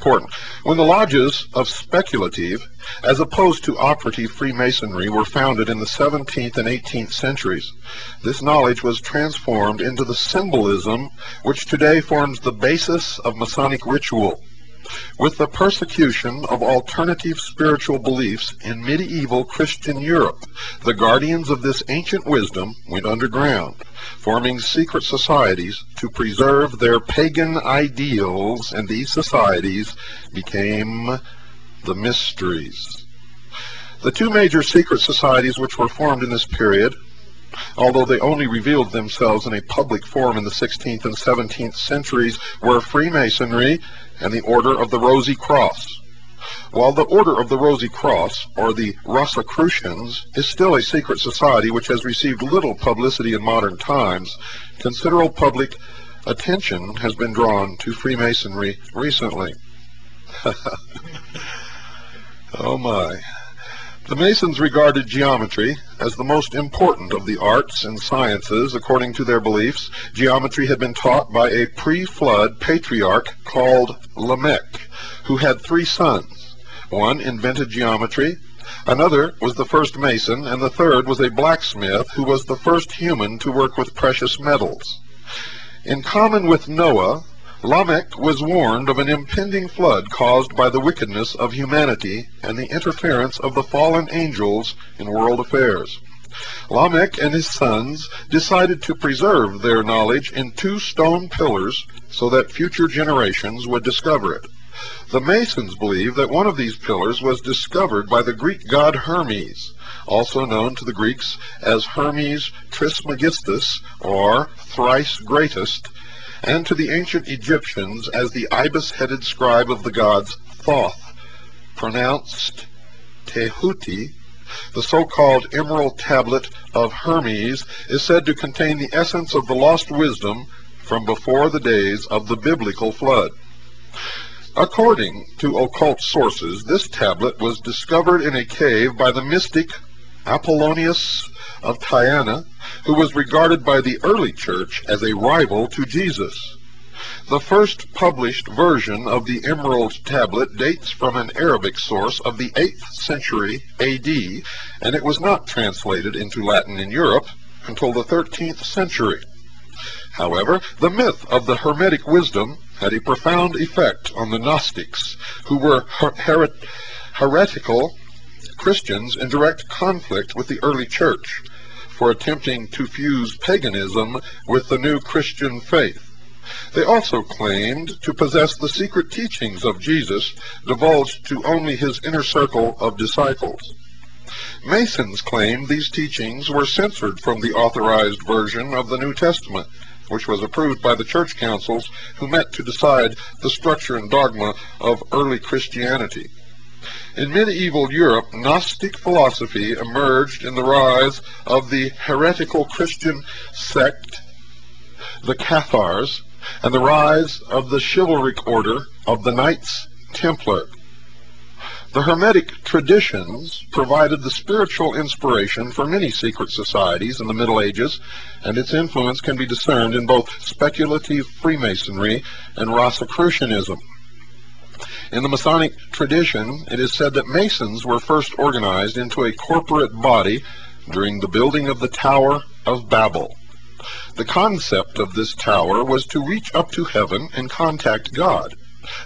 important. When the lodges of speculative, as opposed to operative Freemasonry, were founded in the 17th and 18th centuries, this knowledge was transformed into the symbolism which today forms the basis of Masonic ritual. With the persecution of alternative spiritual beliefs in medieval Christian Europe, the guardians of this ancient wisdom went underground, forming secret societies to preserve their pagan ideals, and these societies became the mysteries. The two major secret societies which were formed in this period, although they only revealed themselves in a public form in the 16th and 17th centuries, were Freemasonry and the Order of the Rosy Cross. While the Order of the Rosy Cross, or the Rosicrucians, is still a secret society which has received little publicity in modern times, considerable public attention has been drawn to Freemasonry recently. Oh my. The Masons regarded geometry as the most important of the arts and sciences. According to their beliefs, geometry had been taught by a pre-flood patriarch called Lamech, who had 3 sons. One invented geometry, another was the first Mason, and the third was a blacksmith who was the first human to work with precious metals. In common with Noah, Lamech was warned of an impending flood caused by the wickedness of humanity and the interference of the fallen angels in world affairs. Lamech and his sons decided to preserve their knowledge in 2 stone pillars so that future generations would discover it. The Masons believe that one of these pillars was discovered by the Greek god Hermes, also known to the Greeks as Hermes Trismegistus, or thrice greatest, and to the ancient Egyptians as the ibis-headed scribe of the gods Thoth, pronounced Tehuti. The so-called Emerald Tablet of Hermes is said to contain the essence of the lost wisdom from before the days of the biblical flood. According to occult sources, this tablet was discovered in a cave by the mystic Apollonius of Tyana, who was regarded by the early church as a rival to Jesus. The first published version of the Emerald Tablet dates from an Arabic source of the 8th century A.D., and it was not translated into Latin in Europe until the 13th century. However, the myth of the Hermetic wisdom had a profound effect on the Gnostics, who were heretical Christians in direct conflict with the early church for attempting to fuse paganism with the new Christian faith. They also claimed to possess the secret teachings of Jesus, divulged to only his inner circle of disciples. Masons claimed these teachings were censored from the authorized version of the New Testament, which was approved by the church councils who met to decide the structure and dogma of early Christianity. In medieval Europe, Gnostic philosophy emerged in the rise of the heretical Christian sect, the Cathars, and the rise of the chivalric order of the Knights Templar. The Hermetic traditions provided the spiritual inspiration for many secret societies in the Middle Ages, and its influence can be discerned in both speculative Freemasonry and Rosicrucianism. In the Masonic tradition, it is said that Masons were first organized into a corporate body during the building of the Tower of Babel. The concept of this tower was to reach up to heaven and contact God,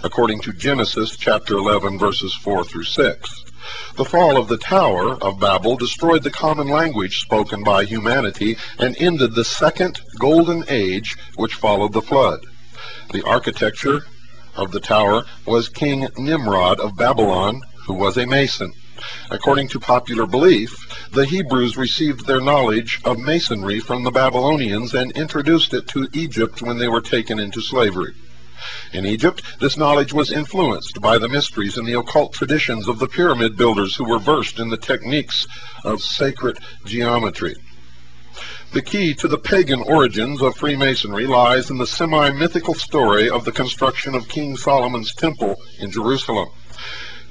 according to Genesis chapter 11, verses 4 through 6. The fall of the Tower of Babel destroyed the common language spoken by humanity and ended the second golden age which followed the flood. The architecture of the tower was King Nimrod of Babylon, who was a Mason. According to popular belief, the Hebrews received their knowledge of masonry from the Babylonians and introduced it to Egypt when they were taken into slavery. In Egypt, this knowledge was influenced by the mysteries and the occult traditions of the pyramid builders who were versed in the techniques of sacred geometry. The key to the pagan origins of Freemasonry lies in the semi-mythical story of the construction of King Solomon's Temple in Jerusalem.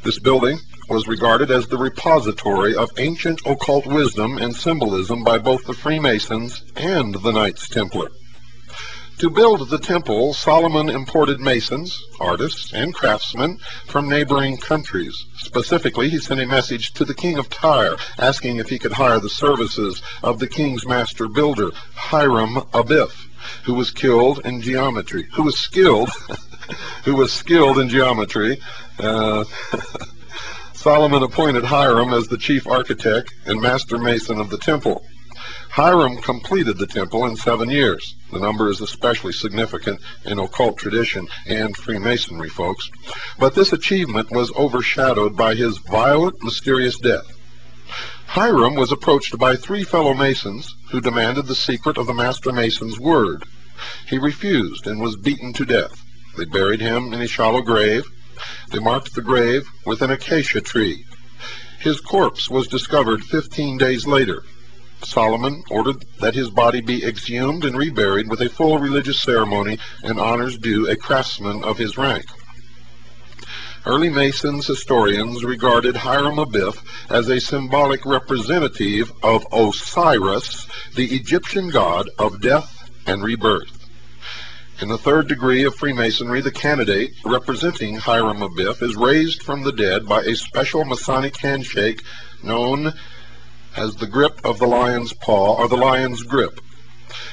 This building was regarded as the repository of ancient occult wisdom and symbolism by both the Freemasons and the Knights Templar. To build the temple, Solomon imported masons, artists, and craftsmen from neighboring countries. Specifically, he sent a message to the king of Tyre, asking if he could hire the services of the king's master builder, Hiram Abiff, who was skilled in geometry. Solomon appointed Hiram as the chief architect and master mason of the temple. Hiram completed the temple in 7 years. The number is especially significant in occult tradition and Freemasonry, folks. But this achievement was overshadowed by his violent, mysterious death. Hiram was approached by 3 fellow masons who demanded the secret of the master mason's word. He refused and was beaten to death. They buried him in a shallow grave. They marked the grave with an acacia tree. His corpse was discovered 15 days later. Solomon ordered that his body be exhumed and reburied with a full religious ceremony and honors due a craftsman of his rank. Early Masons historians regarded Hiram Abiff as a symbolic representative of Osiris, the Egyptian god of death and rebirth. In the 3rd degree of Freemasonry, the candidate representing Hiram Abiff is raised from the dead by a special Masonic handshake known as the grip of the lion's paw, or the lion's grip.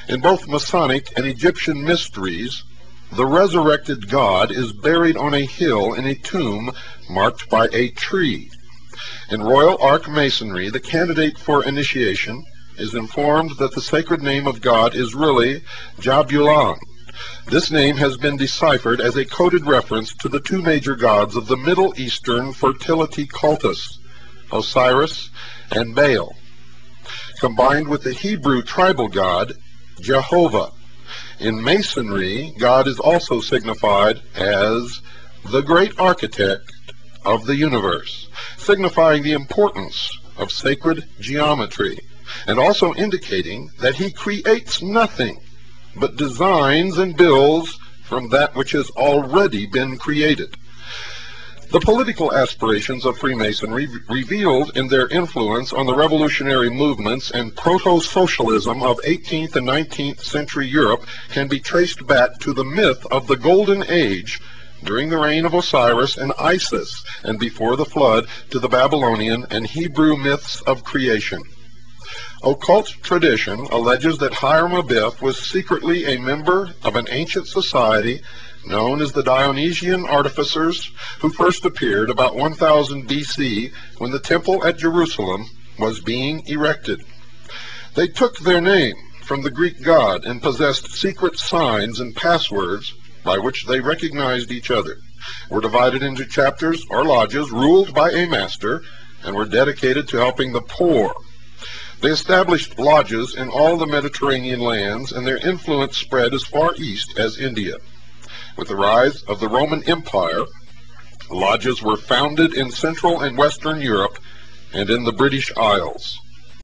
In both Masonic and Egyptian mysteries, the resurrected god is buried on a hill in a tomb marked by a tree. In Royal Ark Masonry, the candidate for initiation is informed that the sacred name of God is really Jabulan. This name has been deciphered as a coded reference to the 2 major gods of the Middle Eastern fertility cultus, Osiris and Baal, combined with the Hebrew tribal god, Jehovah. In Masonry, God is also signified as the great architect of the universe, signifying the importance of sacred geometry, and also indicating that he creates nothing, but designs and builds from that which has already been created. The political aspirations of Freemasonry, revealed in their influence on the revolutionary movements and proto-socialism of 18th and 19th century Europe, can be traced back to the myth of the Golden Age during the reign of Osiris and Isis, and before the flood to the Babylonian and Hebrew myths of creation. Occult tradition alleges that Hiram Abiff was secretly a member of an ancient society known as the Dionysian Artificers, who first appeared about 1000 BC when the temple at Jerusalem was being erected. They took their name from the Greek god and possessed secret signs and passwords by which they recognized each other, were divided into chapters or lodges ruled by a master, and were dedicated to helping the poor. They established lodges in all the Mediterranean lands, and their influence spread as far east as India. With the rise of the Roman Empire, lodges were founded in Central and Western Europe and in the British Isles.